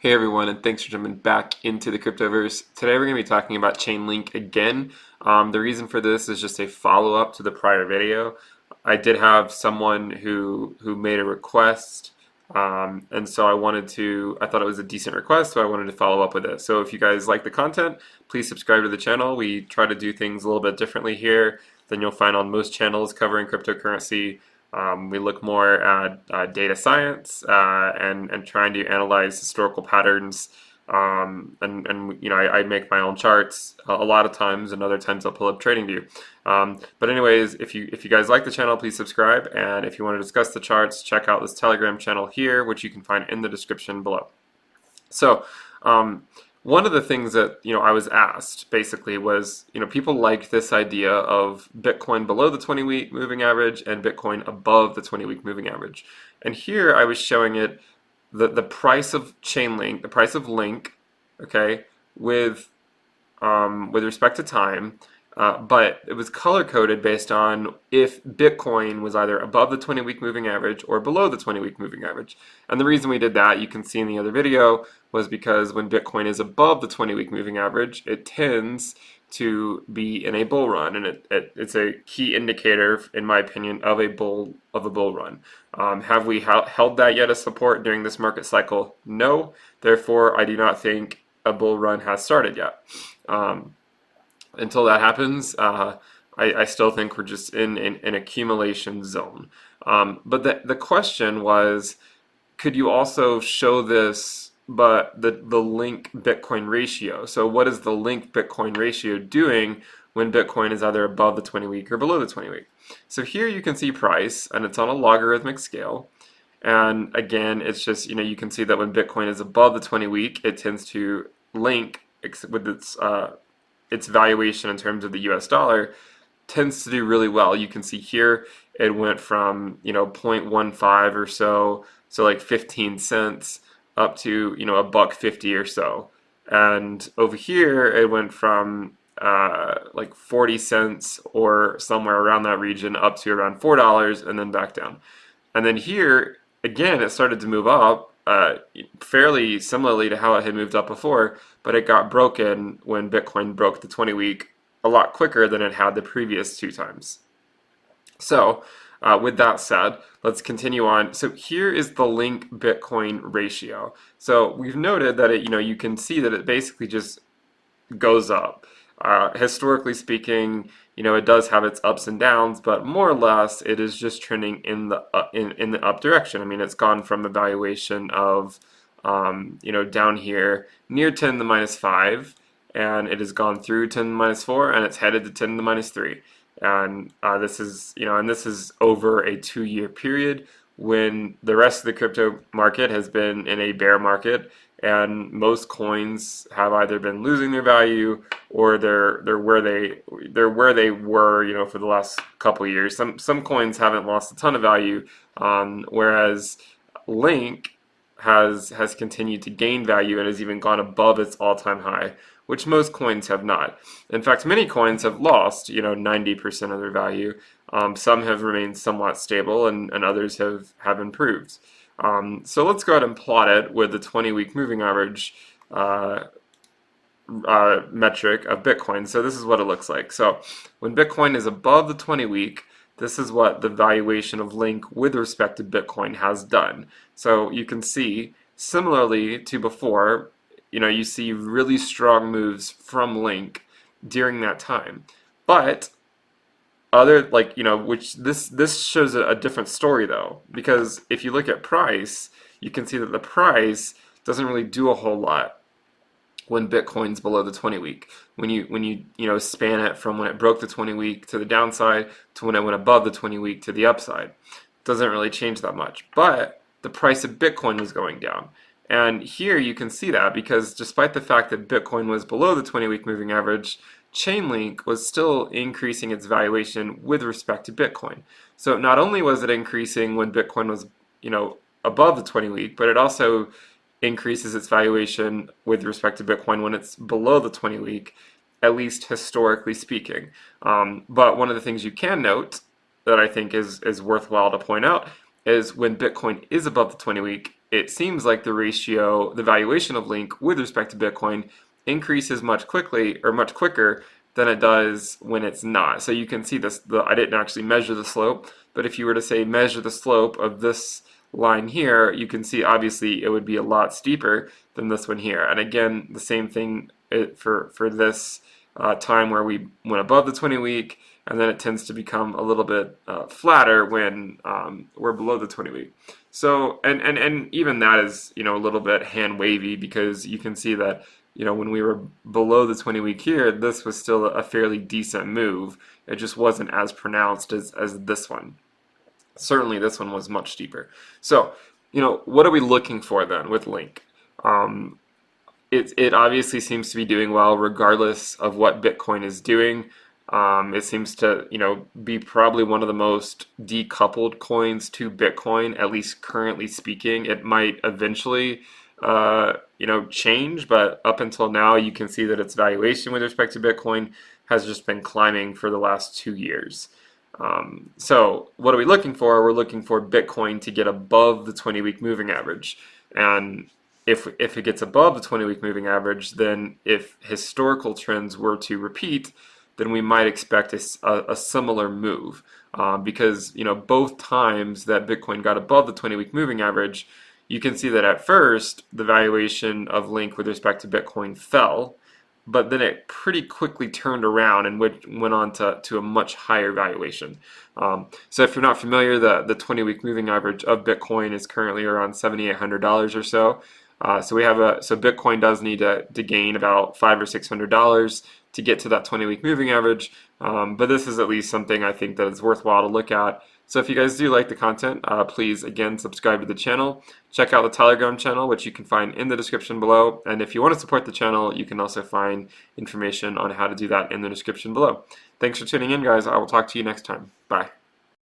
Hey everyone, and thanks for jumping back into the cryptoverse. Today we're going to be talking about Chainlink again. The reason for this is just a follow-up to the prior video. I did have someone who made a request, and so I thought it was a decent request, so I wanted to follow up with it. So if you guys like the content, please subscribe to the channel. We try to do things a little bit differently here than you'll find on most channels covering cryptocurrency. We look more at data science and trying to analyze historical patterns. And you know, I make my own charts a lot of times, and other times I'll pull up TradingView. But anyways, if you guys like the channel, please subscribe. And if you want to discuss the charts, check out this Telegram channel here, which you can find in the description below. So, one of the things that I was asked basically was, people liked this idea of Bitcoin below the 20-week moving average and Bitcoin above the 20-week moving average. And here I was showing it the price of Chainlink, the price of Link, okay, with respect to time. But it was color coded based on if Bitcoin was either above the 20-week moving average or below the 20-week moving average. And the reason we did that, you can see in the other video, was because when Bitcoin is above the 20-week moving average, it tends to be in a bull run, and it's a key indicator, in my opinion, of a bull run. Have we held that yet as support during this market cycle? No. Therefore, I do not think a bull run has started yet. Until that happens, I still think we're just in an accumulation zone. But the question was, could you also show this, but the link Bitcoin ratio? So what is the link Bitcoin ratio doing when Bitcoin is either above the 20-week or below the 20-week? So here you can see price, and it's on a logarithmic scale. And again, it's just, you can see that when Bitcoin is above the 20-week, it tends to link with its valuation in terms of the US dollar tends to do really well. You can see here it went from 0.15 or so like 15 cents up to $1.50 or so. And over here it went from like 40 cents or somewhere around that region up to around $4 and then back down. And then here again it started to move up fairly similarly to how it had moved up before, but it got broken when Bitcoin broke the 20-week a lot quicker than it had the previous two times. So with that said, let's continue on. So here is the link Bitcoin ratio. So we've noted that you can see that it basically just goes up. Historically speaking, it does have its ups and downs, but more or less it is just trending in the up direction. I mean, it's gone from a valuation of down here near 10 to the minus 5, and it has gone through 10 to the minus 4, and it's headed to 10 to the minus 3. And this is this is over a 2-year period when the rest of the crypto market has been in a bear market, and most coins have either been losing their value or they're where they were for the last couple of years. Some coins haven't lost a ton of value, whereas Link has continued to gain value and has even gone above its all-time high, which most coins have not. In fact, many coins have lost 90% of their value. Some have remained somewhat stable, and others have improved. So let's go ahead and plot it with the 20-week moving average metric of Bitcoin. So this is what it looks like. So when Bitcoin is above the 20-week, this is what the valuation of Link with respect to Bitcoin has done. So you can see, similarly to before, you see really strong moves from Link during that time. But which this shows a different story though, because if you look at price, you can see that the price doesn't really do a whole lot when Bitcoin's below the 20-week. When you span it from when it broke the 20-week to the downside to when it went above the 20-week to the upside, it doesn't really change that much. But the price of Bitcoin was going down. And here you can see that because despite the fact that Bitcoin was below the 20-week moving average, Chainlink was still increasing its valuation with respect to Bitcoin. So not only was it increasing when Bitcoin was, above the 20-week, but it also increases its valuation with respect to Bitcoin when it's below the 20-week, at least historically speaking. But one of the things you can note that I think is worthwhile to point out is when Bitcoin is above the 20-week, it seems like the ratio, the valuation of Link with respect to Bitcoin increases much quicker than it does when it's not. So you can see this, I didn't actually measure the slope, but if you were to say measure the slope of this line here, you can see obviously it would be a lot steeper than this one here. And again, the same thing for this time where we went above the 20-week, and then it tends to become a little bit flatter when we're below the 20-week. So, and even that is, a little bit hand wavy, because you can see that, when we were below the 20-week here, this was still a fairly decent move. It just wasn't as pronounced as this one. Certainly this one was much steeper. So, what are we looking for then with Link? It obviously seems to be doing well regardless of what Bitcoin is doing. It seems to, be probably one of the most decoupled coins to Bitcoin, at least currently speaking. It might eventually, change, but up until now, you can see that its valuation with respect to Bitcoin has just been climbing for the last 2 years. So what are we looking for? We're looking for Bitcoin to get above the 20-week moving average. And if it gets above the 20-week moving average, then if historical trends were to repeat, then we might expect a similar move. Because, both times that Bitcoin got above the 20-week moving average, you can see that at first, the valuation of Link with respect to Bitcoin fell, but then it pretty quickly turned around and went on to a much higher valuation. So if you're not familiar, the 20-week moving average of Bitcoin is currently around $7,800 or so. So Bitcoin does need to gain about $500 or $600 to get to that 20-week moving average. But this is at least something I think that is worthwhile to look at. So if you guys do like the content, please again subscribe to the channel. Check out the Telegram channel, which you can find in the description below. And if you want to support the channel, you can also find information on how to do that in the description below. Thanks for tuning in, guys. I will talk to you next time. Bye.